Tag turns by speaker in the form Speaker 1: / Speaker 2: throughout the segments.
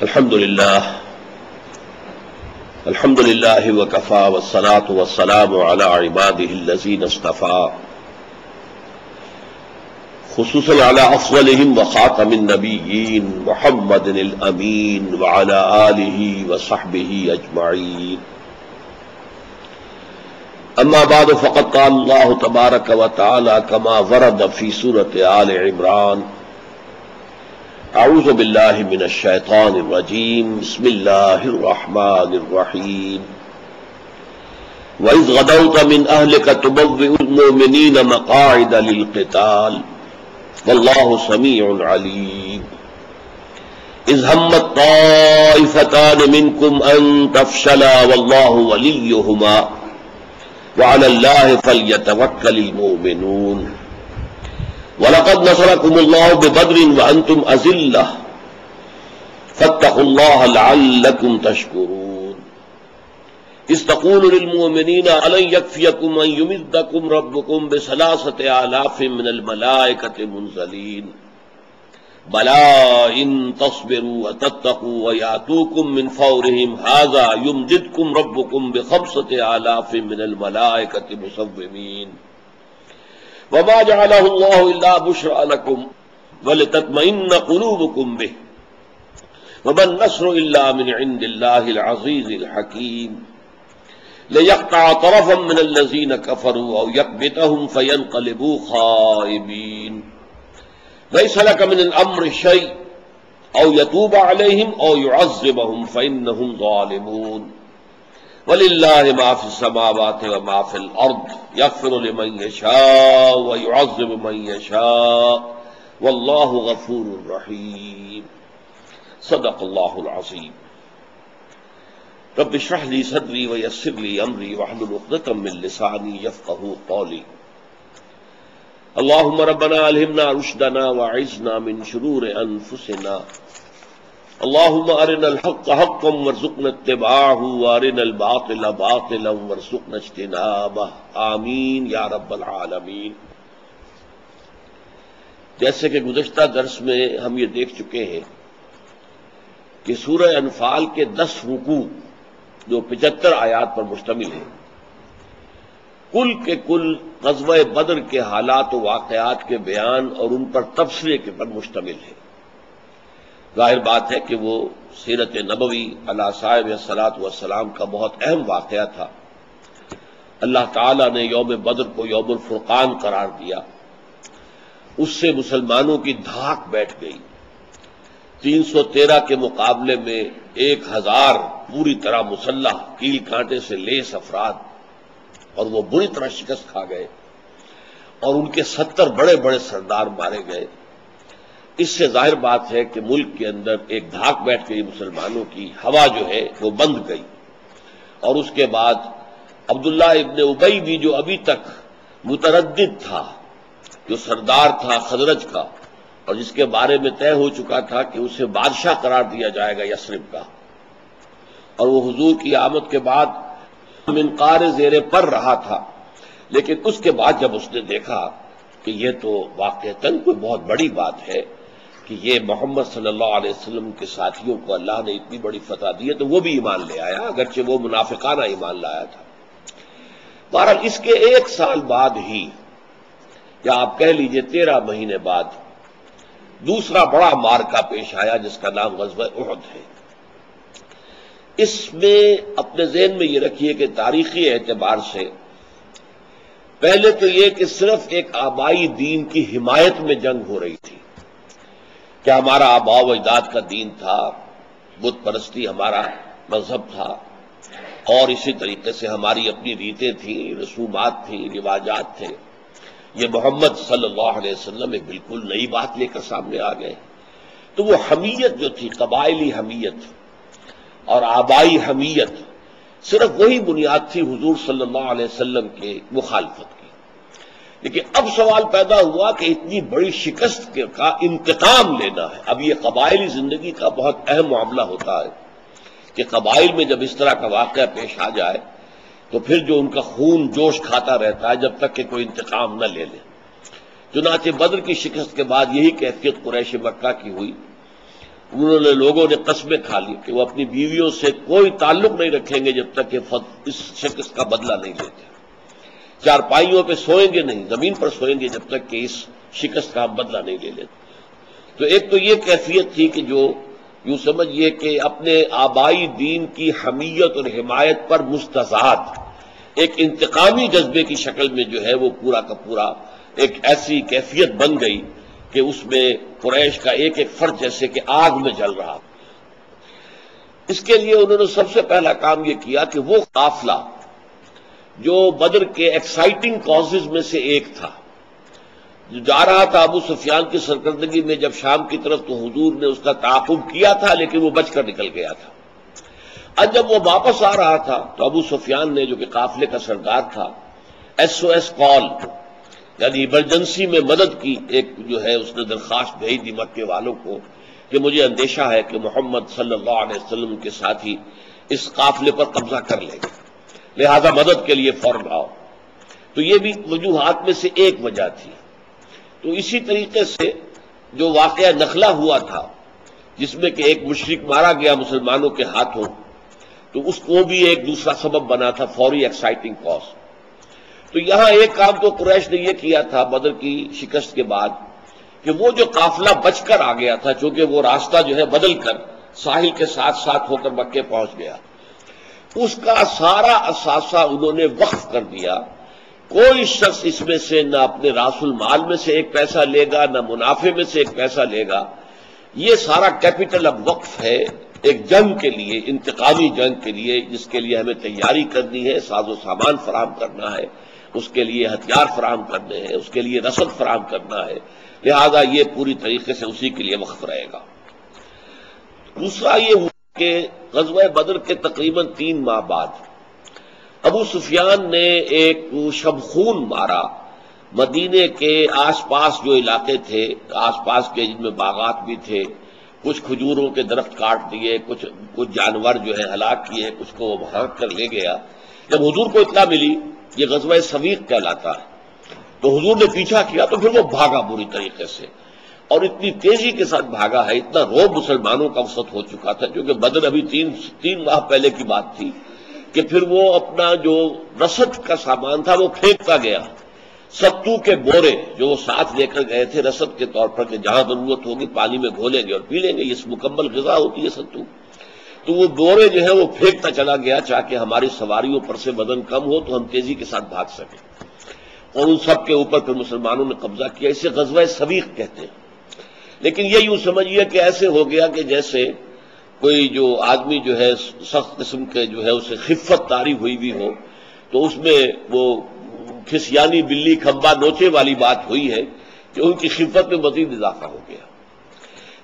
Speaker 1: الحمد لله وكفى والصلاة والسلام على عباده الذين اصطفى خصوصا على أفضلهم وخاتم النبيين محمد الأمين وعلى آله وصحبه أجمعين. أما بعد فقد قال الله تبارك وتعالى كما ورد في سورة آل عمران: اعوذ باللہ من الشیطان الرجیم بسم اللہ الرحمن الرحیم وَإِذْ غَدَوْتَ مِنْ أَهْلِكَ تُبَوِّئُ الْمُؤْمِنِينَ مَقَاعِدَ لِلْقِتَالِ وَاللَّهُ سَمِيعٌ عَلِيمٌ إِذْ هَمَّتْ طَائِفَتَانِ مِنْكُمْ أَنْ تَفْشَلَا وَاللَّهُ وَلِيُّهُمَا وَعَلَى اللَّهِ فَلْيَتَوَكَّلِ الْمُؤْمِنُونَ وَلَقَدْ نَصَرَكُمُ اللَّهُ بِبَدْرٍ وَأَنْتُمْ أَذِلَّةٌ فَاتَّقُوا اللَّهَ لَعَلَّكُمْ تَشْكُرُونَ إِذْ تَقُولُ لِلْمُؤْمِنِينَ أَلَنْ يَكْفِيَكُمْ أَنْ يُمِدَّكُمْ رَبُّكُمْ بِثَلَاثَةِ آلَافٍ مِنَ الْمَلَائِكَةِ مُنْزَلِينَ بَلَىٰ إِن تَصْبِرُوا وَتَتَّقُوا وَيَأْتُوكُم مِّن فَوْرِهِمْ هَٰذَا يُمْدِدْكُمْ رَبُّكُمْ بِخَمْسَةِ آلَافٍ مِّنَ الْمَلَائِكَةِ مُسَوِّمِينَ وما جعله الله إلا بشرى لكم ولتطمئن قلوبكم به وما النصر إلا من عند الله العزيز الحكيم ليقطع طرفا من الذين كفروا أو يكبتهم فينقلبوا خائبين ليس لك من الأمر شيء أو يتوب عليهم أو يعذبهم فإنهم ظالمون وَلِلَّهِ مَا فِي السَّمَاوَاتِ وَمَا فِي الْأَرْضِ يَغْفِرُ لِمَن يَشَاءُ وَيُعَذِّبُ مَن يَشَاءُ وَاللَّهُ غَفُورٌ رَّحِيمٌ. صدق اللہ العظیم. رب اشرح لي صدری ويسر لي أمری واحلل عقدۃ من لسانی يفقهوا قولی. اللهم ربنا ألهمنا رشدنا وأعذنا من شرور أنفسنا. اللهم أرنا الحق حقا وارزقنا اتباعه وأرنا الباطل باطلا وارزقنا اجتنابه آمین یا رب العالمین. جیسے کہ گزشتہ درس میں ہم یہ دیکھ چکے ہیں کہ سورہ انفال کے 10 رکوع جو 75 آیات پر مشتمل ہیں کل کے کل غزوہ بدر کے حالات و واقعات کے بیان اور ان پر تبصرے کے پر مشتمل ہیں. ظاہر بات ہے کہ وہ سیرت نبوی علیہ صاحب الصلاۃ والسلام کا بہت اہم واقعہ تھا. اللہ تعالیٰ نے یوم بدر کو یوم الفرقان قرار دیا. اس سے مسلمانوں کی دھاک بیٹھ گئی. 313 کے مقابلے میں 1000 پوری طرح مسلح کیل کانٹے سے لیس افراد اور وہ بری طرح شکست کھا گئے اور ان کے 70 بڑے بڑے سردار مارے گئے. اس سے ظاہر بات ہے کہ ملک کے اندر ایک دھاک بیٹھ گئی مسلمانوں کی. ہوا جو ہے وہ بند گئی. اور اس کے بعد عبداللہ ابن ابی بھی جو ابھی تک متردد تھا، جو سردار تھا خزرج کا اور جس کے بارے میں طے ہو چکا تھا کہ اسے بادشاہ قرار دیا جائے گا یثرب کا، اور وہ حضور کی آمد کے بعد منقار زیر پر رہا تھا، لیکن اس کے بعد جب اس نے دیکھا کہ یہ تو واقعتاً کوئی بہت بڑی بات ہے کہ یہ محمد صلی اللہ علیہ وسلم کے ساتھیوں کو اللہ نے اتنی بڑی فتح دی ہے، تو وہ بھی ایمان لے آیا، اگرچہ وہ منافقانہ ایمان لایا تھا. بہرحال اس کے 1 سال بعد ہی، یا آپ کہہ لیجئے 13 مہینے بعد، دوسرا بڑا معرکہ پیش آیا جس کا نام غزوہ احد ہے. اس میں اپنے ذہن میں یہ رکھیے کہ تاریخی اعتبار سے پہلے تو یہ کہ صرف ایک آبائی دین کی حمایت میں جنگ ہو رہی تھی کہ ہمارا آباء و اجداد کا دین تھا، بت پرستی ہمارا مذہب تھا، اور اسی طریقے سے ہماری اپنی ریتیں تھیں، رسومات تھیں، رواجات تھے. یہ محمد صلی اللہ علیہ وسلم ایک بالکل نئی بات لے کر سامنے آ گئے. تو وہ حمیت جو تھی، قبائلی حمیت اور آبائی حمیت، صرف وہی بنیاد تھی حضور صلی اللہ علیہ وسلم کے مخالفت کی. لیکن اب سوال پیدا ہوا کہ اتنی بڑی شکست کا انتقام لینا ہے. اب یہ قبائلی زندگی کا بہت اہم معاملہ ہوتا ہے کہ قبائل میں جب اس طرح کا واقعہ پیش آ جائے تو پھر جو ان کا خون جوش کھاتا رہتا ہے جب تک کہ کوئی انتقام نہ لے لے. چنانچہ بدر کی شکست کے بعد یہی کیفیت قریش مکہ کی ہوئی انہوں نے لوگوں نے قسمیں کھا لی کہ وہ اپنی بیویوں سے کوئی تعلق نہیں رکھیں گے جب تک کہ اس شکست کا بدلہ نہیں لیتے، چارپائیوں پہ سوئیں گے نہیں، زمین پر سوئیں گے جب تک کہ اس شکست کا بدلہ نہیں لے لیتے۔ تو ایک تو یہ کیفیت تھی کہ جو یوں سمجھیے کہ اپنے آبائی دین کی حمیت اور حمایت پر مستضاد ایک انتقامی جذبے کی شکل میں جو ہے وہ پورا کا پورا ایک ایسی کیفیت بن گئی کہ اس میں قریش کا ایک ایک فرد جیسے کہ آگ میں جل رہا۔ اس کے لیے انہوں نے سب سے پہلا کام یہ کیا کہ وہ قافلہ جو بدر کے ایکسائٹنگ کازز میں سے ایک تھا، جو جا رہا تھا ابو سفیان کی سرکردگی میں جب شام کی طرف، تو حضور نے اس کا تعاقب کیا تھا لیکن وہ بچ کر نکل گیا تھا۔ اب جب وہ واپس آ رہا تھا تو ابو سفیان نے، جو کہ قافلے کا سردار تھا، SOS کال یعنی ایمرجنسی میں مدد کی ایک جو ہے اس نے درخواست بھیج دی مکے والوں کو کہ مجھے اندیشہ ہے کہ محمد صلی اللہ علیہ وسلم کے ساتھی اس قافلے پر قبضہ کر لیں گے، لہذا مدد کے لیے فوراً آؤ۔ تو یہ بھی وجوہات میں سے ایک وجہ تھی۔ تو اسی طریقے سے جو واقعہ نخلا ہوا تھا جس میں کہ ایک مشرک مارا گیا مسلمانوں کے ہاتھوں، تو اس کو بھی ایک دوسرا سبب بنا تھا، فوری ایکسائٹنگ کاز۔ تو یہاں ایک کام تو قریش نے یہ کیا تھا بدر کی شکست کے بعد کہ وہ جو قافلہ بچ کر آ گیا تھا، چونکہ وہ راستہ جو ہے بدل کر ساحل کے ساتھ ساتھ ہو کر مکے پہنچ گیا، اس کا سارا اثاثہ انہوں نے وقف کر دیا۔ کوئی شخص اس میں سے نہ اپنے راس المال میں سے ایک پیسہ لے گا، نہ منافع میں سے ایک پیسہ لے گا۔ یہ سارا کیپٹل اب وقف ہے ایک جنگ کے لیے، انتقامی جنگ کے لیے، جس کے لیے ہمیں تیاری کرنی ہے، ساز و سامان فراہم کرنا ہے، اس کے لیے ہتھیار فراہم کرنے ہیں، اس کے لیے رسد فراہم کرنا ہے، لہذا یہ پوری طریقے سے اسی کے لیے وقف رہے گا۔ دوسرا یہ ہوا کہ غزوہ بدر کے تقریباً 3 ماہ بعد ابو سفیان نے ایک شبخون مارا مدینے کے آس پاس جو علاقے تھے، آس پاس کے جن میں باغات بھی تھے، کچھ کھجوروں کے درخت کاٹ دیے، کچھ جانور جو ہے ہلاک کیے، کچھ کو وہ بھانک کر لے گیا۔ جب حضور کو اطلاع ملی، یہ غزوہ سویق کہلاتا ہے، تو حضور نے پیچھا کیا تو پھر وہ بھاگا بری طریقے سے، اور اتنی تیزی کے ساتھ بھاگا ہے، اتنا روب مسلمانوں کا وسط ہو چکا تھا، کیونکہ بدر ابھی تین ماہ پہلے کی بات تھی، کہ پھر وہ اپنا جو رسد کا سامان تھا وہ پھینکتا گیا۔ ستو کے بورے جو وہ ساتھ لے کر گئے تھے رسد کے طور پر کہ جہاں ضرورت ہوگی پانی میں گھولیں گے اور پی لیں گے، اس مکمل غذا ہوتی ہے ستو، تو وہ بورے جو ہے وہ پھینکتا چلا گیا تاکہ ہماری سواریوں پر سے وزن کم ہو تو ہم تیزی کے ساتھ بھاگ سکیں، اور ان سب کے اوپر پھر مسلمانوں نے قبضہ کیا۔ اسے غزوہ سویق کہتے ہیں۔ لیکن یہ یوں سمجھیے کہ ایسے ہو گیا کہ جیسے کوئی جو آدمی جو ہے سخت قسم کے جو ہے اسے خفت طاری ہوئی بھی ہو، تو اس میں وہ کھسیانی بلی کھمبا نوچے والی بات ہوئی ہے کہ ان کی خفت میں مزید اضافہ ہو گیا۔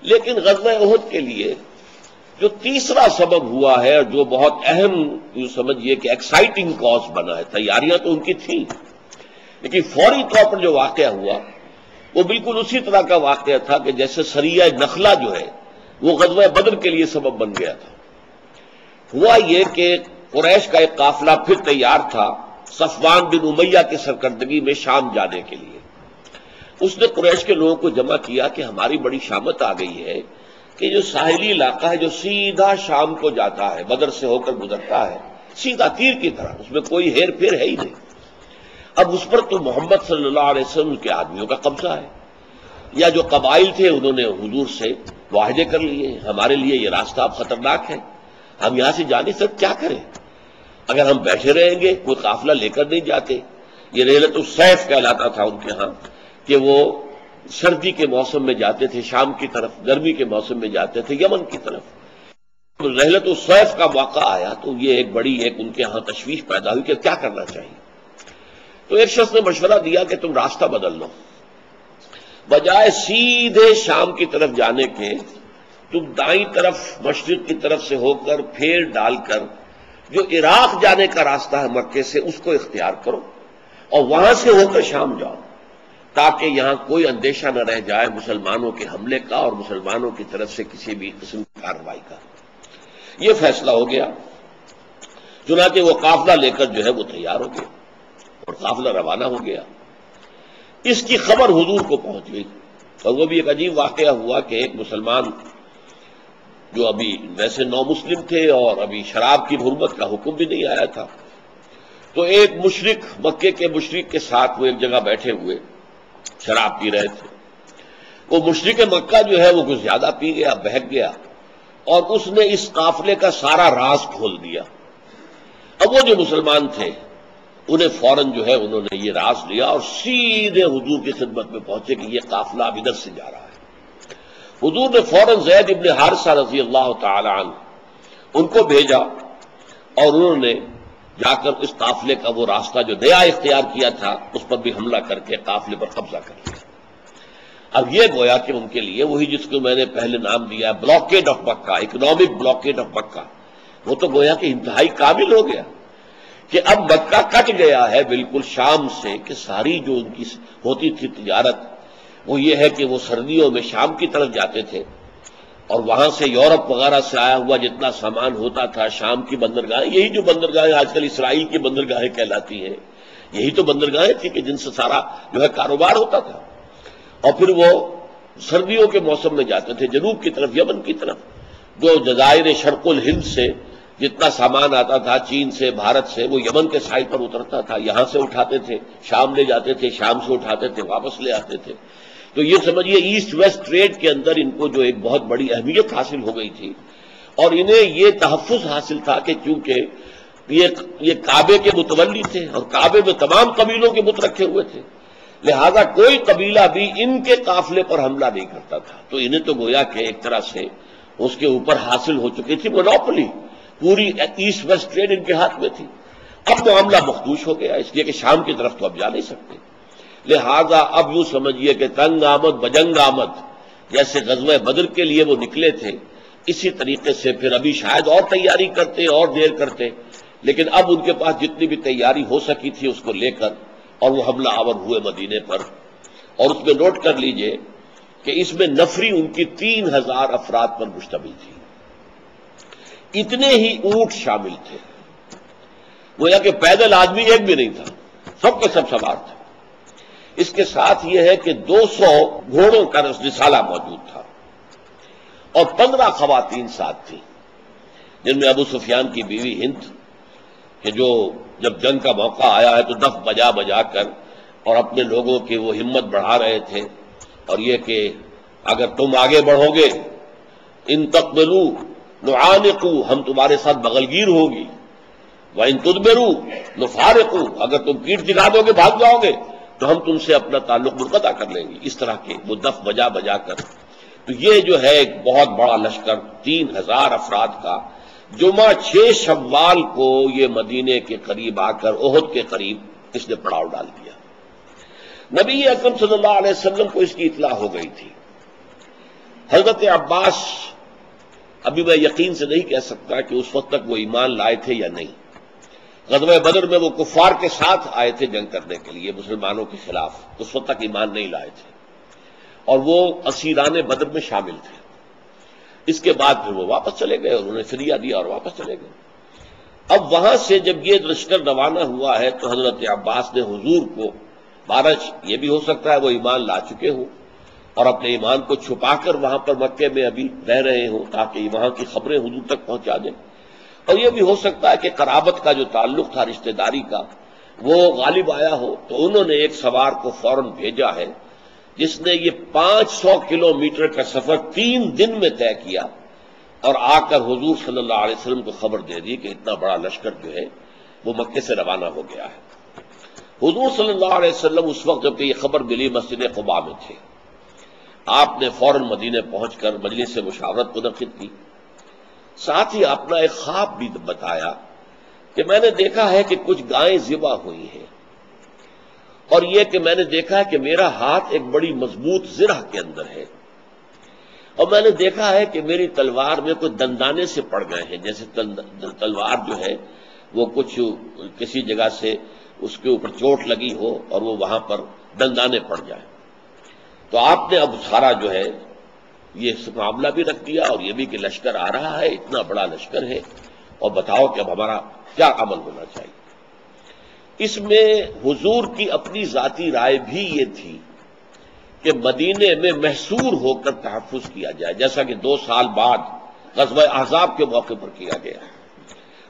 Speaker 1: لیکن غزوہ احد کے لیے جو تیسرا سبب ہوا ہے، جو بہت اہم یوں سمجھیے کہ ایکسائٹنگ کاز بنا ہے، تیاریاں تو ان کی تھیں لیکن فوری طور پر جو واقعہ ہوا وہ بالکل اسی طرح کا واقعہ تھا کہ جیسے سریہ نخلا جو ہے وہ غزوہ بدر کے لیے سبب بن گیا تھا۔ ہوا یہ کہ قریش کا ایک قافلہ پھر تیار تھا صفوان بن امیہ کی سرکردگی میں شام جانے کے لیے۔ اس نے قریش کے لوگوں کو جمع کیا کہ ہماری بڑی شامت آ گئی ہے کہ جو ساحلی علاقہ ہے جو سیدھا شام کو جاتا ہے، بدر سے ہو کر گزرتا ہے سیدھا تیر کی طرح، اس میں کوئی ہیر پھیر ہے ہی نہیں، اب اس پر تو محمد صلی اللہ علیہ وسلم کے آدمیوں کا قبضہ ہے، یا جو قبائل تھے انہوں نے حضور سے معاہدے کر لیے، ہمارے لیے یہ راستہ اب خطرناک ہے، ہم یہاں سے جا نہیں سکتے، کیا کریں؟ اگر ہم بیٹھے رہیں گے کوئی قافلہ لے کر نہیں جاتے۔ یہ رحلت السیف کہلاتا تھا ان کے ہاں کہ وہ سردی کے موسم میں جاتے تھے شام کی طرف، گرمی کے موسم میں جاتے تھے یمن کی طرف۔ رحلت السیف کا موقع آیا تو یہ ایک بڑی ان کے ہاں تشویش پیدا ہوئی کہ کیا کرنا چاہیے۔ تو ایک شخص نے مشورہ دیا کہ تم راستہ بدل لو، بجائے سیدھے شام کی طرف جانے کے تم دائیں طرف مشرق کی طرف سے ہو کر پھیر ڈال کر جو عراق جانے کا راستہ ہے مکے سے اس کو اختیار کرو اور وہاں سے ہو کر شام جاؤ، تاکہ یہاں کوئی اندیشہ نہ رہ جائے مسلمانوں کے حملے کا اور مسلمانوں کی طرف سے کسی بھی قسم کی کارروائی کا۔ یہ فیصلہ ہو گیا، چنانچہ وہ قافلہ لے کر جو ہے وہ تیار ہو گیا اور قافلہ روانہ ہو گیا۔ اس کی خبر حضور کو پہنچ گئی، اور وہ بھی ایک عجیب واقعہ ہوا کہ ایک مسلمان جو ابھی ویسے نو مسلم تھے اور ابھی شراب کی حرمت کا حکم بھی نہیں آیا تھا، تو ایک مشرک، مکے کے مشرک کے ساتھ وہ ایک جگہ بیٹھے ہوئے شراب پی رہے تھے۔ وہ مشرک مکہ جو ہے وہ کچھ زیادہ پی گیا، بہک گیا، اور اس نے اس قافلے کا سارا راز کھول دیا۔ اب وہ جو مسلمان تھے انہیں فوراً جو ہے انہوں نے یہ راز لیا اور سیدھے حضور کی خدمت میں پہنچے کہ یہ قافلہ اب ادھر سے جا رہا ہے۔ حضور نے فوراً زید ابن حارثہ رضی اللہ تعالی عنہ ان کو بھیجا، اور انہوں نے جا کر اس قافلے کا وہ راستہ جو نیا اختیار کیا تھا اس پر بھی حملہ کر کے قافلے پر قبضہ کر لیا۔ اب یہ گویا کہ ان کے لیے وہی جس کو میں نے پہلے نام دیا blockade of Mecca, economic blockade of Mecca, وہ تو گویا کہ انتہائی کامل ہو گیا کہ اب مکہ کٹ گیا ہے بالکل شام سے، کہ ساری جو ان کی ہوتی تھی تجارت وہ یہ ہے کہ وہ سردیوں میں شام کی طرف جاتے تھے، اور وہاں سے یورپ وغیرہ سے آیا ہوا جتنا سامان ہوتا تھا شام کی بندرگاہیں، یہی جو بندرگاہیں آج کل اسرائیل کی بندرگاہیں کہلاتی ہیں، یہی تو بندرگاہیں تھیں کہ جن سے سارا جو ہے کاروبار ہوتا تھا۔ اور پھر وہ سردیوں کے موسم میں جاتے تھے جنوب کی طرف، یمن کی طرف، جو جزائر شرق الہند سے جتنا سامان آتا تھا چین سے، بھارت سے، وہ یمن کے ساحل پر اترتا تھا، یہاں سے اٹھاتے تھے، شام لے جاتے تھے، شام سے اٹھاتے تھے، واپس لے آتے تھے۔ تو یہ سمجھیے ایسٹ ویسٹ ٹریڈ کے اندر ان کو جو ایک بہت بڑی اہمیت حاصل ہو گئی تھی، اور انہیں یہ تحفظ حاصل تھا کہ چونکہ یہ کعبے کے متولی تھے اور کعبے میں تمام قبیلوں کے بت رکھے ہوئے تھے، لہذا کوئی قبیلہ بھی ان کے قافلے پر حملہ نہیں کرتا تھا، تو انہیں تو گویا کہ ایک طرح سے اس کے اوپر حاصل ہو چکی تھی مونوپولی، پوری ایسٹ ویسٹ ٹریڈ ان کے ہاتھ میں تھی۔ اب معاملہ مخدوش ہو گیا، اس لیے کہ شام کی طرف تو اب جا نہیں سکتے، لہذا اب یوں سمجھیے کہ تنگ آمد بجنگ آمد، جیسے غزوہ بدر کے لیے وہ نکلے تھے اسی طریقے سے پھر ابھی شاید اور تیاری کرتے اور دیر کرتے، لیکن اب ان کے پاس جتنی بھی تیاری ہو سکی تھی اس کو لے کر اور وہ حملہ آور ہوئے مدینے پر۔ اور اس میں نوٹ کر لیجئے کہ اس میں نفری ان کی 3000 افراد پر مشتمل تھی، اتنے ہی اونٹ شامل تھے، گویا کہ پیدل آدمی ایک بھی نہیں تھا، سب کے سب سوار تھے۔ اس کے ساتھ یہ ہے کہ 200 گھوڑوں کا رسالہ موجود تھا، اور 15 خواتین ساتھ تھیں، جن میں ابو سفیان کی بیوی ہند، کہ جو جب جنگ کا موقع آیا ہے تو دف بجا بجا کر اور اپنے لوگوں کی وہ ہمت بڑھا رہے تھے، اور یہ کہ اگر تم آگے بڑھو گے، ان تقبلوا نعانقوا، ہم تمہارے ساتھ بغلگیر ہوگی، وَإِن تُدْبِرُوا نُفَارِقُوا، اگر تم پیٹ دکھا دو گے بھاگ جاؤ گے تو ہم تم سے اپنا تعلق منقطع کر لیں گے۔ اس طرح کے وہ دف بجا بجا کر، تو یہ جو ہے ایک بہت بڑا لشکر 3000 افراد کا، جمعہ 6 شوال کو یہ مدینے کے قریب آ کر احد کے قریب اس نے پڑاؤ ڈال دیا۔ نبی اکرم صلی اللہ علیہ وسلم کو اس کی اطلاع ہو گئی تھی۔ حضرت عباس، ابھی میں یقین سے نہیں کہہ سکتا کہ اس وقت تک وہ ایمان لائے تھے یا نہیں، غزوہ بدر میں وہ کفار کے ساتھ آئے تھے جنگ کرنے کے لیے مسلمانوں کے خلاف، اس وقت تک ایمان نہیں لائے تھے، اور وہ اسیران بدر میں شامل تھے۔ اس کے بعد پھر وہ واپس چلے گئے، انہوں نے فدیہ دیا اور واپس چلے گئے۔ اب وہاں سے جب یہ لشکر روانہ ہوا ہے تو حضرت عباس نے حضور کو بارش، یہ بھی ہو سکتا ہے وہ ایمان لا چکے ہوں اور اپنے ایمان کو چھپا کر وہاں پر مکے میں ابھی رہ رہے ہوں تاکہ وہاں کی خبریں حضور تک پہنچا دیں، اور یہ بھی ہو سکتا ہے کہ قرابت کا جو تعلق تھا، رشتہ داری کا، وہ غالب آیا ہو، تو انہوں نے ایک سوار کو فوراً بھیجا ہے جس نے یہ 500 کلومیٹر کا سفر 3 دن میں طے کیا، اور آ کر حضور صلی اللہ علیہ وسلم کو خبر دے دی کہ اتنا بڑا لشکر جو ہے وہ مکے سے روانہ ہو گیا ہے۔ حضور صلی اللہ علیہ وسلم اس وقت جب کہ یہ خبر ملی مسجد قباء میں تھے، آپ نے فوراً مدینے پہنچ کر مجلس مشاورت منعقد کی، ساتھ ہی اپنا ایک خواب بھی بتایا کہ میں نے دیکھا ہے کہ کچھ گائیں ذبح ہوئی ہیں، اور یہ کہ میں نے دیکھا ہے کہ میرا ہاتھ ایک بڑی مضبوط زرہ کے اندر ہے، اور میں نے دیکھا ہے کہ میری تلوار میں کچھ دندانے سے پڑ گئے ہیں، جیسے تلوار جو ہے وہ کچھ کسی جگہ سے اس کے اوپر چوٹ لگی ہو اور وہ وہاں پر دندانے پڑ جائیں۔ تو آپ نے اب سارا جو ہے یہ معاملہ بھی رکھ دیا، اور یہ بھی کہ لشکر آ رہا ہے، اتنا بڑا لشکر ہے، اور بتاؤ کہ اب ہمارا کیا عمل ہونا چاہیے۔ اس میں حضور کی اپنی ذاتی رائے بھی یہ تھی کہ مدینے میں محصور ہو کر تحفظ کیا جائے، جیسا کہ 2 سال بعد غزوہ احزاب کے موقع پر کیا گیا۔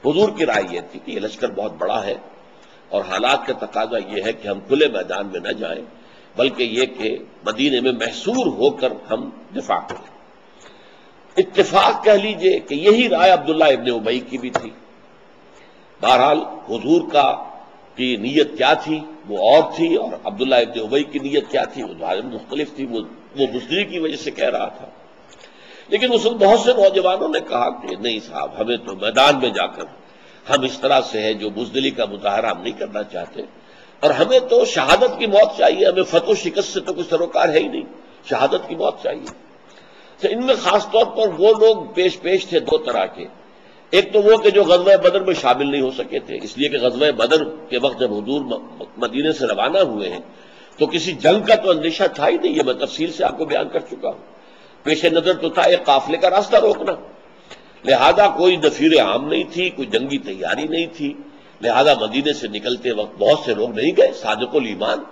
Speaker 1: حضور کی رائے یہ تھی کہ یہ لشکر بہت بڑا ہے اور حالات کا تقاضا یہ ہے کہ ہم کھلے میدان میں نہ جائیں، بلکہ یہ کہ مدینے میں محصور ہو کر ہم دفاع کریں۔ اتفاق کہہ لیجئے کہ یہی رائے عبداللہ ابن ابی کی بھی تھی۔ بہرحال حضور کی نیت کیا تھی وہ اور تھی، اور عبداللہ ابن ابی کی نیت کیا تھی وہ ظاہر مختلف تھی، وہ بزدلی کی وجہ سے کہہ رہا تھا۔ لیکن اس وقت بہت سے نوجوانوں نے کہا کہ نہیں صاحب، ہمیں تو میدان میں جا کر ہم اس طرح سے ہے جو بزدلی کا مظاہرہ ہم نہیں کرنا چاہتے، اور ہمیں تو شہادت کی موت چاہیے، ہمیں فتح و شکست سے تو کچھ سروکار ہے ہی نہیں، شہادت کی موت چاہیے۔ تو ان میں خاص طور پر وہ لوگ پیش تھے دو طرح کے، ایک تو وہ کہ جو غزوہ بدر میں شامل نہیں ہو سکے تھے، اس لیے کہ غزوہ بدر کے وقت جب حضور مدینے سے روانہ ہوئے ہیں تو کسی جنگ کا تو اندیشہ تھا ہی نہیں، یہ میں تفصیل سے آپ کو بیان کر چکا ہوں۔ پیش نظر تو تھا ایک قافلے کا راستہ روکنا، لہذا کوئی نفیر عام نہیں تھی، کوئی جنگی تیاری نہیں تھی، لہذا مدینے سے نکلتے وقت بہت سے لوگ نہیں گئے، صادق الایمان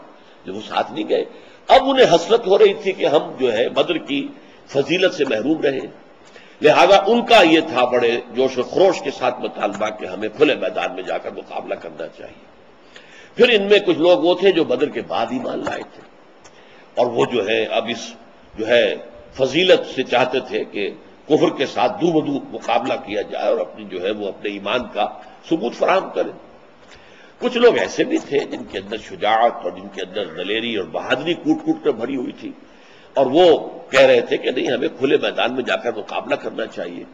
Speaker 1: جو وہ ساتھ نہیں گئے۔ اب انہیں حسرت ہو رہی تھی کہ ہم جو ہے بدر کی فضیلت سے محروم رہے، لہذا ان کا یہ تھا بڑے جوش و خروش کے ساتھ مطالبہ کہ ہمیں کھلے میدان میں جا کر مقابلہ کرنا چاہیے۔ پھر ان میں کچھ لوگ وہ تھے جو بدر کے بعد ایمان لائے تھے، اور وہ جو ہے اب اس جو ہے فضیلت سے چاہتے تھے کہ کفر کے ساتھ دو بدو مقابلہ کیا جائے اور اپنی جو ہے وہ اپنے ایمان کا ثبوت فراہم کریں۔ کچھ لوگ ایسے بھی تھے جن کے اندر شجاعت اور جن کے اندر دلیری اور بہادری کوٹ کوٹ کر بھری ہوئی تھی، اور وہ کہہ رہے تھے کہ نہیں، ہمیں کھلے میدان میں جا کر مقابلہ کرنا چاہیے۔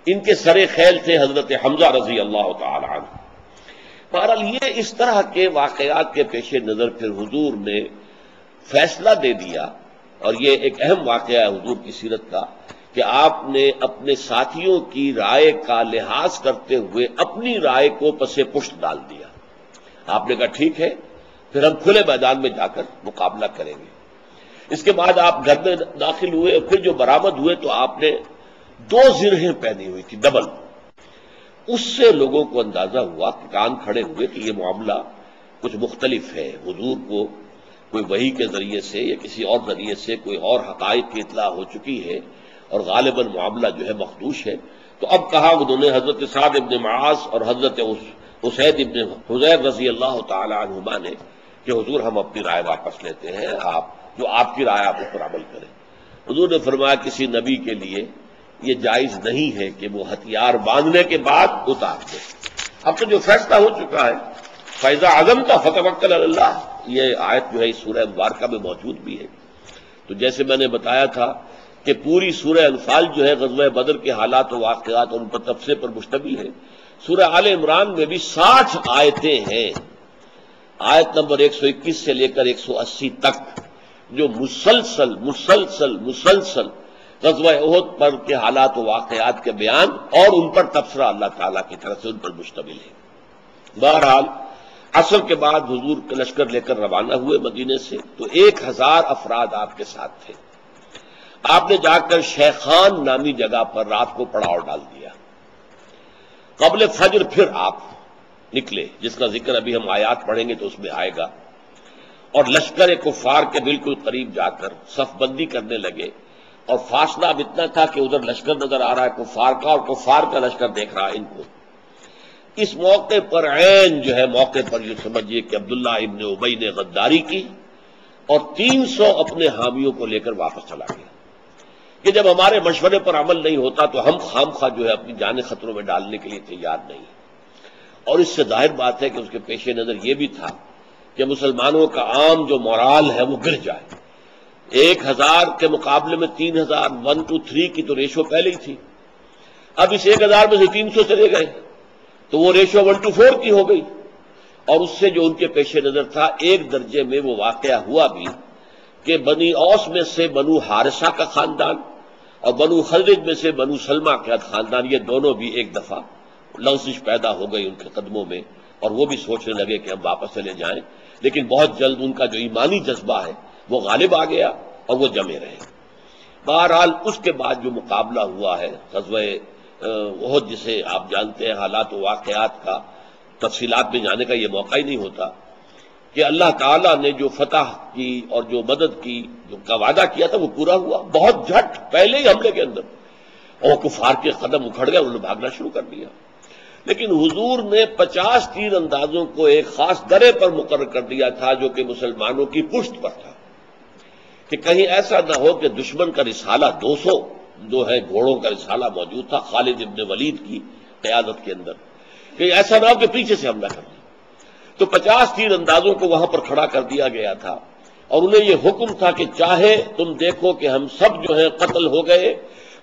Speaker 1: ان کے سر خیل تھے حضرت حمزہ رضی اللہ تعالی عنہ۔ بہرحال یہ اس طرح کے واقعات کے پیش نظر پھر حضور نے فیصلہ دے دیا، اور یہ ایک اہم واقعہ ہے حضور کی سیرت کا کہ آپ نے اپنے ساتھیوں کی رائے کا لحاظ کرتے ہوئے اپنی رائے کو پس پشت ڈال دیا۔ آپ نے کہا ٹھیک ہے، پھر ہم کھلے میدان میں جا کر مقابلہ کریں گے۔ اس کے بعد آپ گھر میں داخل ہوئے، اور پھر جو برآمد ہوئے تو آپ نے 2 زرہیں پہنی ہوئی تھی ڈبل۔ اس سے لوگوں کو اندازہ ہوا کہ کان کھڑے ہوئے کہ یہ معاملہ کچھ مختلف ہے، حضور کو کوئی وحی کے ذریعے سے یا کسی اور ذریعے سے کوئی اور حقائق کی اطلاع ہو چکی ہے، اور غالباً معاملہ جو ہے مخدوش ہے۔ تو اب کہا انہوں نے حضرت سعد ابن معاذ اور حضرت اسید ابن حضیر رضی اللہ تعالی عنہما نے کہ حضور ہم اپنی رائے واپس لیتے ہیں، آپ کی رائے آپ اس پر عمل کریں۔ حضور نے فرمایا کسی نبی کے لیے یہ جائز نہیں ہے کہ وہ ہتھیار باندھنے کے بعد اتار دے، اب تو جو فیصلہ ہو چکا ہے، فَإِذَا عَزَمْتَ فَتَوَكَّلْ عَلَى اللَّهِ، یہ آیت جو ہے اس سورہ مبارکہ میں موجود بھی ہے۔ تو جیسے میں نے بتایا تھا کہ پوری سورہ انفال جو ہے غزوہ بدر کے حالات و واقعات اور ان پر تبصرے پر مشتمل ہے۔ سورہ آل عمران میں بھی 60 آیتیں ہیں، آیت نمبر 121 سے لے کر 180 تک، جو مسلسل غزوہ احد پر کے حالات و واقعات کے بیان اور ان پر تبصرہ اللہ تعالیٰ کی طرف سے ان پر مشتمل ہے۔ بہرحال عصر کے بعد حضور کے لشکر لے کر روانہ ہوئے مدینے سے، تو 1000 افراد آپ کے ساتھ تھے۔ آپ نے جا کر شیخان نامی جگہ پر رات کو پڑاؤ ڈال دیا۔ قبل فجر پھر آپ نکلے، جس کا ذکر ابھی ہم آیات پڑھیں گے تو اس میں آئے گا، اور لشکر کفار کے بالکل قریب جا کر صف بندی کرنے لگے، اور فاصلہ اب اتنا تھا کہ ادھر لشکر نظر آ رہا ہے کفار کا، اور کفار کا لشکر دیکھ رہا ہے ان کو۔ اس موقع پر عین جو ہے موقع پر یہ سمجھیے کہ عبداللہ ابن ابی نے غداری کی اور 300 اپنے حامیوں کو لے کر واپس چلا گیا کہ جب ہمارے مشورے پر عمل نہیں ہوتا تو ہم خامخواہ جو ہے اپنی جانیں خطروں میں ڈالنے کے لیے تیار نہیں۔ اور اس سے ظاہر بات ہے کہ اس کے پیش نظر یہ بھی تھا کہ مسلمانوں کا عام جو مورال ہے وہ گر جائے۔ 1000 کے مقابلے میں 3000 1 to 3 کی تو ریشو پہلے ہی تھی، اب اس 1000 میں سے 300 چلے گئے تو وہ ریشو 1 to 4 کی ہو گئی۔ اور اس سے جو ان کے پیش نظر تھا، ایک درجے میں وہ واقعہ ہوا بھی کہ بنی اوس میں سے بنو حارثہ کا خاندان اور بنو خزرج میں سے بنو سلمہ کا خاندان، یہ دونوں بھی ایک دفعہ لغزش پیدا ہو گئی ان کے قدموں میں، اور وہ بھی سوچنے لگے کہ ہم واپس چلے جائیں، لیکن بہت جلد ان کا جو ایمانی جذبہ ہے وہ غالب آ گیا اور وہ جمے رہے۔ بہرحال اس کے بعد جو مقابلہ ہوا ہے غزوہ احد، جسے آپ جانتے ہیں، حالات و واقعات کا تفصیلات میں جانے کا یہ موقع ہی نہیں ہوتا، کہ اللہ تعالیٰ نے جو فتح کی اور جو مدد کی جو کا وعدہ کیا تھا وہ پورا ہوا، بہت جھٹ پہلے ہی حملے کے اندر، اور کفار کے قدم اکھڑ گئے، انہوں نے بھاگنا شروع کر دیا۔ لیکن حضور نے 50 تیر اندازوں کو ایک خاص درے پر مقرر کر دیا تھا جو کہ مسلمانوں کی پشت پر تھا، کہ کہیں ایسا نہ ہو کہ دشمن کا رسالہ 200 جو ہے گھوڑوں کا رسالہ موجود تھا خالد ابن ولید کی قیادت کے اندر، کہ ایسا نہ ہو کہ پیچھے سے حملہ کر دیں۔ تو 50 تیر اندازوں کو وہاں پر کھڑا کر دیا گیا تھا، اور انہیں یہ حکم تھا کہ چاہے تم دیکھو کہ ہم سب جو ہیں قتل ہو گئے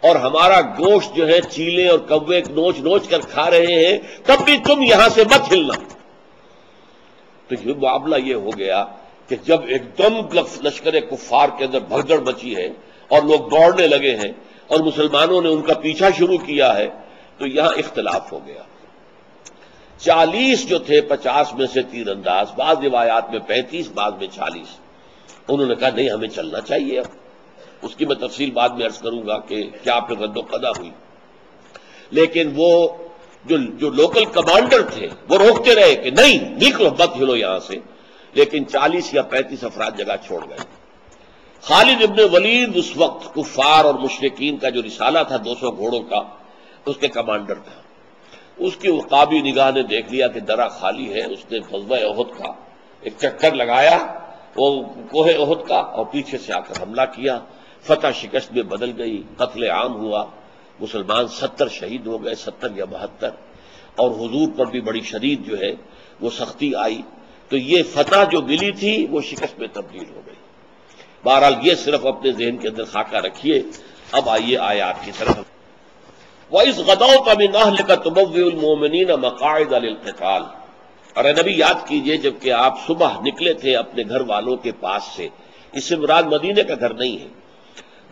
Speaker 1: اور ہمارا گوشت جو ہے چیلے اور کوے نوچ نوچ کر کھا رہے ہیں، تب بھی تم یہاں سے مت ہلنا۔ تو یہ معاملہ یہ ہو گیا کہ جب ایک دم لشکر کفار کے اندر بھگدڑ مچی ہے اور لوگ دوڑنے لگے ہیں اور مسلمانوں نے ان کا پیچھا شروع کیا ہے، تو یہاں اختلاف ہو گیا۔ 40 جو تھے 50 میں سے تیر انداز، بعض روایات میں 35، بعض میں 40، انہوں نے کہا نہیں ہمیں چلنا چاہیے۔ اب اس کی میں تفصیل بعد میں عرض کروں گا کہ کیا پھر رد و قضا ہوئی، لیکن وہ جو لوکل کمانڈر تھے وہ روکتے رہے کہ نہیں نکلو مت ہلو یہاں سے، لیکن 40 یا 35 افراد جگہ چھوڑ گئے۔ خالد ابن ولید اس وقت کفار اور مشرکین کا جو رسالہ تھا 200 گھوڑوں کا، اس کے کمانڈر تھا۔ اس کی عقابی نگاہ نے دیکھ لیا کہ درہ خالی ہے، اس نے غزوہ احد کا ایک چکر لگایا وہ کوہ احد کا، اور پیچھے سے آ کر حملہ کیا۔ فتح شکست میں بدل گئی، قتل عام ہوا، مسلمان 70 شہید ہو گئے، 70 یا 72، اور حضور پر بھی بڑی شدید جو ہے وہ سختی آئی۔ تو یہ فتح جو ملی تھی وہ شکست میں تبدیل ہو گئی۔ بہرحال یہ صرف اپنے ذہن کے اندر خاکہ رکھیے۔ اب آئیے آیات کی طرف۔ وَإِذْ غَدَوْتَ مِنْ أَهْلِكَ تُبَوِّئُ الْمُؤْمِنِينَ مَقَاعِدَ لِلْقِتَالِ، اور اے نبی یاد کیجئے جبکہ آپ صبح نکلے تھے اپنے گھر والوں کے پاس سے، اس سے مراد مدینے کا گھر نہیں ہے،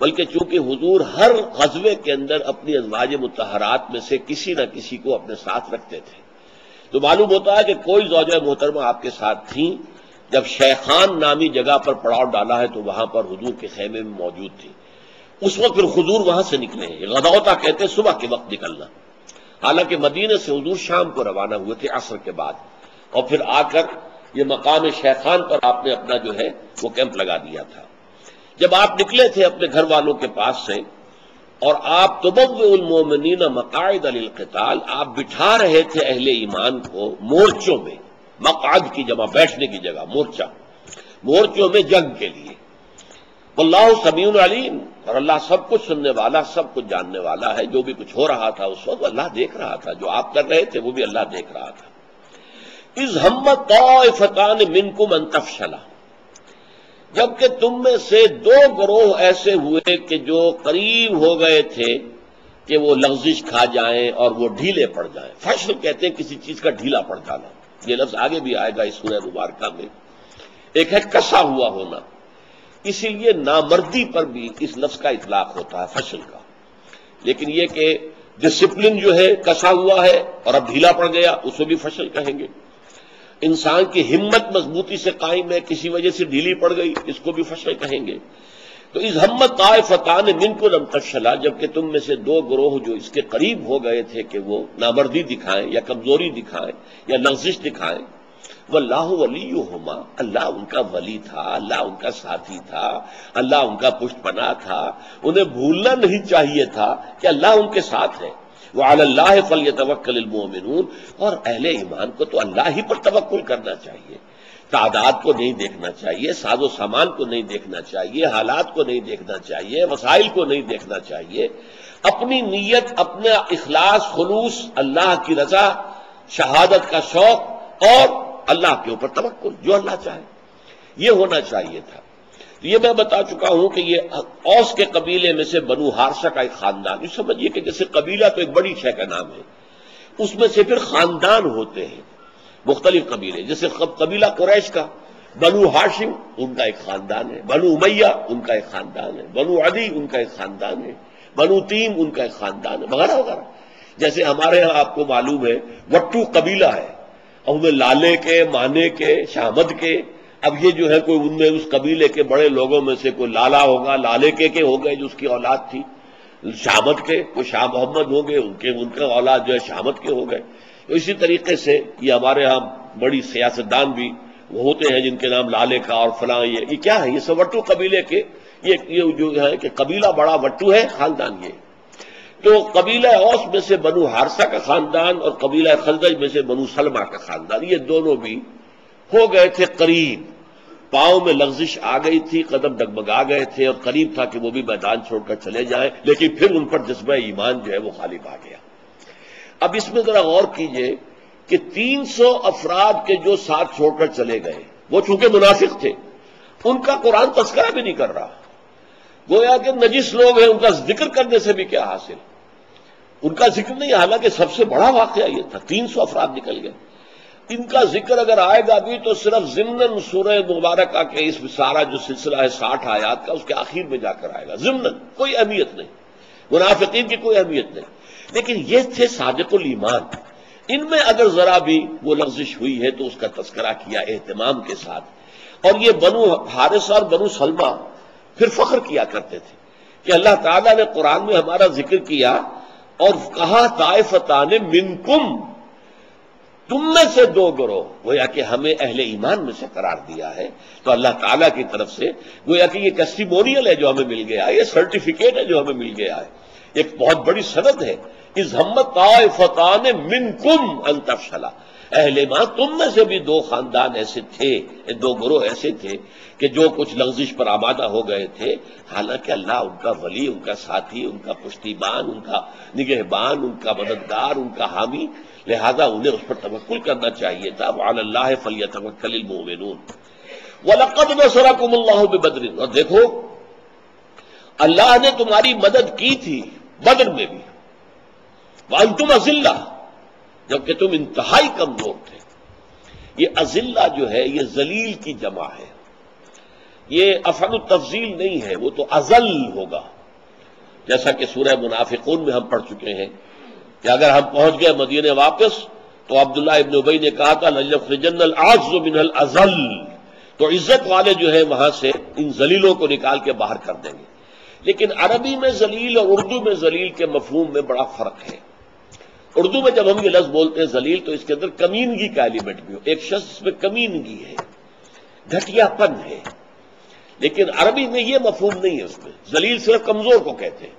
Speaker 1: بلکہ چونکہ حضور ہر غزوے کے اندر اپنی ازواج مطہرات میں سے کسی نہ کسی کو اپنے ساتھ رکھتے تھے، تو معلوم ہوتا ہے کہ کوئی زوجہ محترمہ آپ کے ساتھ تھیں۔ جب شیخان نامی جگہ پر پڑاؤ ڈالا ہے تو وہاں پر حضور کے خیمے میں موجود تھی، اس وقت پھر حضور وہاں سے نکلے ہیں۔ غدوتا کہتے ہیں صبح کے وقت نکلنا، حالانکہ مدینے سے حضور شام کو روانہ ہوئے تھے عصر کے بعد، اور پھر آ کر یہ مقام شیخان پر آپ نے اپنا جو ہے وہ کیمپ لگا دیا تھا۔ جب آپ نکلے تھے اپنے گھر والوں کے پاس سے، اور آپ تبوئ المؤمنین مقاعد للقتال، آپ بٹھا رہے تھے اہل ایمان کو مورچوں میں، مقعد کی جمع بیٹھنے کی جگہ، مورچوں میں جنگ کے لیے۔ واللہ سمیع علیم، اور اللہ سب کچھ سننے والا، سب کچھ جاننے والا ہے۔ جو بھی کچھ ہو رہا تھا اس وقت اللہ دیکھ رہا تھا، جو آپ کر رہے تھے وہ بھی اللہ دیکھ رہا تھا۔ اذ ہمت طائفتان منکم ان تفشلا، جبکہ تم میں سے 2 گروہ ایسے ہوئے کہ جو قریب ہو گئے تھے کہ وہ لغزش کھا جائیں اور وہ ڈھیلے پڑ جائیں۔ فشل کہتے ہیں کسی چیز کا ڈھیلا پڑ جانا، یہ لفظ آگے بھی آئے گا اس سورہ مبارکہ میں۔ ایک ہے کسا ہوا ہونا، اسی لیے نامردی پر بھی اس لفظ کا اطلاق ہوتا ہے فشل کا، لیکن یہ کہ ڈسپلن جو ہے کسا ہوا ہے اور اب ڈھیلا پڑ گیا، اس کو بھی فشل کہیں گے۔ انسان کی ہمت مضبوطی سے قائم ہے، کسی وجہ سے ڈھیلی پڑ گئی، اس کو بھی فشل کہیں گے۔ تو اس ہمت طائفتان منکم ان تفشلا، جبکہ تم میں سے 2 گروہ جو اس کے قریب ہو گئے تھے کہ وہ نامردی دکھائیں یا کمزوری دکھائیں یا لغزش دکھائیں۔ واللہ ولیہما، اللہ ان کا ولی تھا، اللہ ان کا ساتھی تھا، اللہ ان کا پشت پناہ تھا۔ انہیں بھولنا نہیں چاہیے تھا کہ اللہ ان کے ساتھ ہے۔ وعلی اللہ فلیتوکل المؤمنون، اور اہل ایمان کو تو اللہ ہی پر توکل کرنا چاہیے، تعداد کو نہیں دیکھنا چاہیے، ساز و سامان کو نہیں دیکھنا چاہیے، حالات کو نہیں دیکھنا چاہیے، وسائل کو نہیں دیکھنا چاہیے۔ اپنی نیت، اپنا اخلاص، خلوص، اللہ کی رضا، شہادت کا شوق اور اللہ کے اوپر توکل، جو اللہ چاہے، یہ ہونا چاہیے تھا۔ یہ میں بتا چکا ہوں کہ یہ اوس کے قبیلے میں سے بنو حارثہ کا ایک خاندان، یہ سمجھیے کہ جیسے قبیلہ تو ایک بڑی شے کا نام ہے، اس میں سے پھر خاندان ہوتے ہیں مختلف قبیلے، جیسے قبیلہ قریش کا بنو ہاشم ان کا ایک خاندان ہے، بنو امیہ ان کا ایک خاندان ہے، بنو عدی ان کا ایک خاندان ہے، بنو تیم ان کا ایک خاندان ہے، وغیرہ وغیرہ۔ جیسے ہمارے ہاں آپ کو معلوم ہے وٹو قبیلہ ہے، اور ان میں لالے کے، مانے کے، شامد کے، اب یہ جو ہے کوئی ان میں اس قبیلے کے بڑے لوگوں میں سے کوئی لالا ہوگا، لالے کے ہو گئے جو اس کی اولاد تھی، شامد کے کوئی شاہ محمد ہو گئے، ان کا اولاد جو ہے شامد کے ہو گئے۔ تو اسی طریقے سے یہ ہمارے ہاں بڑی سیاستدان بھی وہ ہوتے ہیں جن کے نام لالے کا اور فلاں، یہ کیا ہے، یہ سب وٹو قبیلے کے، یہ جو ہے کہ قبیلہ بڑا وٹو ہے، خاندان یہ۔ تو قبیلہ اوس میں سے بنو حارثہ کا خاندان اور قبیلہ خزرج میں سے بنو سلمہ کا خاندان، یہ دونوں بھی ہو گئے تھے قریب، پاؤں میں لغزش آ گئی تھی، قدم ڈگمگا گئے تھے اور قریب تھا کہ وہ بھی میدان چھوڑ کر چلے جائیں، لیکن پھر ان پر جذبہ ایمان جو ہے وہ غالب آ گیا۔ اب اس میں ذرا غور کیجئے کہ 300 افراد کے جو ساتھ چھوڑ کر چلے گئے وہ چونکہ منافق تھے، ان کا قرآن تذکرہ بھی نہیں کر رہا، گویا کہ نجس لوگ ہیں، ان کا ذکر کرنے سے بھی کیا حاصل، ان کا ذکر نہیں، حالانکہ سب سے بڑا واقعہ یہ تھا، 300 افراد نکل گئے۔ ان کا ذکر اگر آئے گا بھی تو صرف ضمناً سورہ مبارکہ کے اس سارا جو سلسلہ ہے 60 آیات کا، اس کے آخر میں جا کر آئے گا، ضمناً، کوئی اہمیت نہیں، منافقین کی کوئی اہمیت نہیں، لیکن یہ تھے صادق الایمان، ان میں اگر ذرا بھی وہ لغزش ہوئی ہے تو اس کا تذکرہ کیا اہتمام کے ساتھ۔ اور یہ بنو حارثہ اور بنو سلمہ پھر فخر کیا کرتے تھے کہ اللہ تعالیٰ نے قرآن میں ہمارا ذکر کیا اور کہا طائفتان منکم، تم میں سے 2 گروہ، گویا کہ ہمیں اہل ایمان میں سے قرار دیا ہے، تو اللہ تعالیٰ کی طرف سے گویا کہ یہ ٹیسٹیمونیل ہے جو ہمیں مل گیا ہے، یہ سرٹیفکیٹ ہے جو ہمیں مل گیا ہے، ایک بہت بڑی سند ہے۔ اذ ہمت طائفتان منکم ان تفشلا، اہل ایمان تم میں سے بھی 2 خاندان ایسے تھے، 2 گروہ ایسے تھے کہ جو کچھ لغزش پر آمادہ ہو گئے تھے، حالانکہ اللہ ان کا ولی، ان کا ساتھی، ان کا پشتیبان، ان کا نگہبان، ان کا مددگار، ان کا حامی، لہذا انہیں اس پر توکل کرنا چاہیے تھا۔ وعلی اللہ فلیتوکل المؤمنون وَلَقَدْ نَصَرَكُمُ اللَّهُ بِبَدْرٍ، اور دیکھو اللہ نے تمہاری مدد کی تھی بدر میں بھی، وَأَنْتُمْ أَذِلَّةٌ، جبکہ تم انتہائی کمزور تھے۔ یہ اذلہ جو ہے یہ ذلیل کی جمع ہے، یہ افعل التفضیل نہیں ہے، وہ تو ازل ہوگا، جیسا کہ سورہ منافقون میں ہم پڑھ چکے ہیں کہ اگر ہم پہنچ گئے مدینے واپس تو عبداللہ ابن ابی نے کہا تھا لَيَخْرُجَنَّ الْأَعْزُّ مِنَ الْأَذَلِّ، تو عزت والے جو ہے وہاں سے ان ذلیلوں کو نکال کے باہر کر دیں گے۔ لیکن عربی میں ذلیل اور اردو میں ذلیل کے مفہوم میں بڑا فرق ہے۔ اردو میں جب ہم یہ لفظ بولتے ہیں ذلیل تو اس کے اندر کمینگی کا ایلیمنٹ بھی ہو، ایک شخص میں کمینگی ہے، گھٹیا پن ہے، لیکن عربی میں یہ مفہوم نہیں ہے، اس میں ذلیل صرف کمزور کو کہتے ہیں۔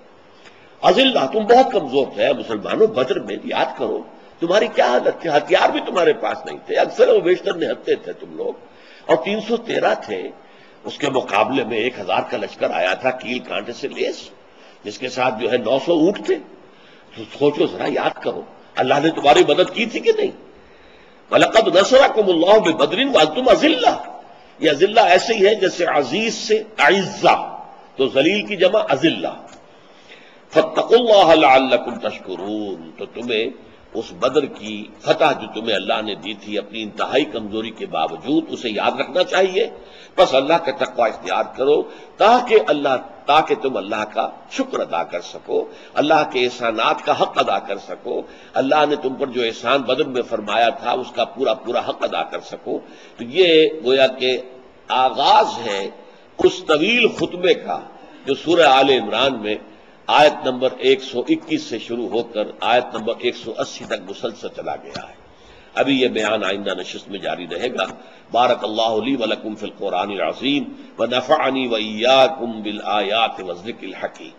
Speaker 1: اذلہ، تم بہت کمزور تھے مسلمانوں، بدر میں یاد کرو تمہاری کیا حالت تھی، ہتھیار بھی تمہارے پاس نہیں تھے، اکثر و بیشتر نہتے تھے تم لوگ، اور 313 تھے، اس کے مقابلے میں 1000 کا لشکر آیا تھا کیل کانٹے سے لیس، جس کے ساتھ جو ہے 900 اونٹ تھے۔ تو سوچو ذرا، یاد کرو اللہ نے تمہاری مدد کی تھی کہ نہیں۔ وَلَقَدْ نَصَرَكُمُ اللَّهُ بِبَدْرٍ وَأَنْتُمْ أَذِلَّةٌ، یہ اذلہ ایسے ہی ہے جیسے عزیز سے اعزہ، تو ذلیل کی جمع اذلہ۔ فَاتَّقُوا اللَّهَ لَعَلَّكُمْ تَشْكُرُونَ، تو تمہیں اس بدر کی فتح جو تمہیں اللہ نے دی تھی اپنی انتہائی کمزوری کے باوجود، اسے یاد رکھنا چاہیے، بس اللہ کا تقوی اختیار کرو تاکہ تم اللہ کا شکر ادا کر سکو، اللہ کے احسانات کا حق ادا کر سکو، اللہ نے تم پر جو احسان بدر میں فرمایا تھا اس کا پورا پورا حق ادا کر سکو۔ تو یہ گویا کہ آغاز ہے اس طویل خطبے کا جو سورہ آل عمران میں آیت نمبر 121 سے شروع ہو کر آیت نمبر 180 تک مسلسل چلا گیا ہے۔ ابھی یہ بیان آئندہ نشست میں جاری رہے گا۔ بارک اللہ لی ولکم فی القرآن العظیم ونفعنی وإیاکم بالآیات والذکر الحکیم۔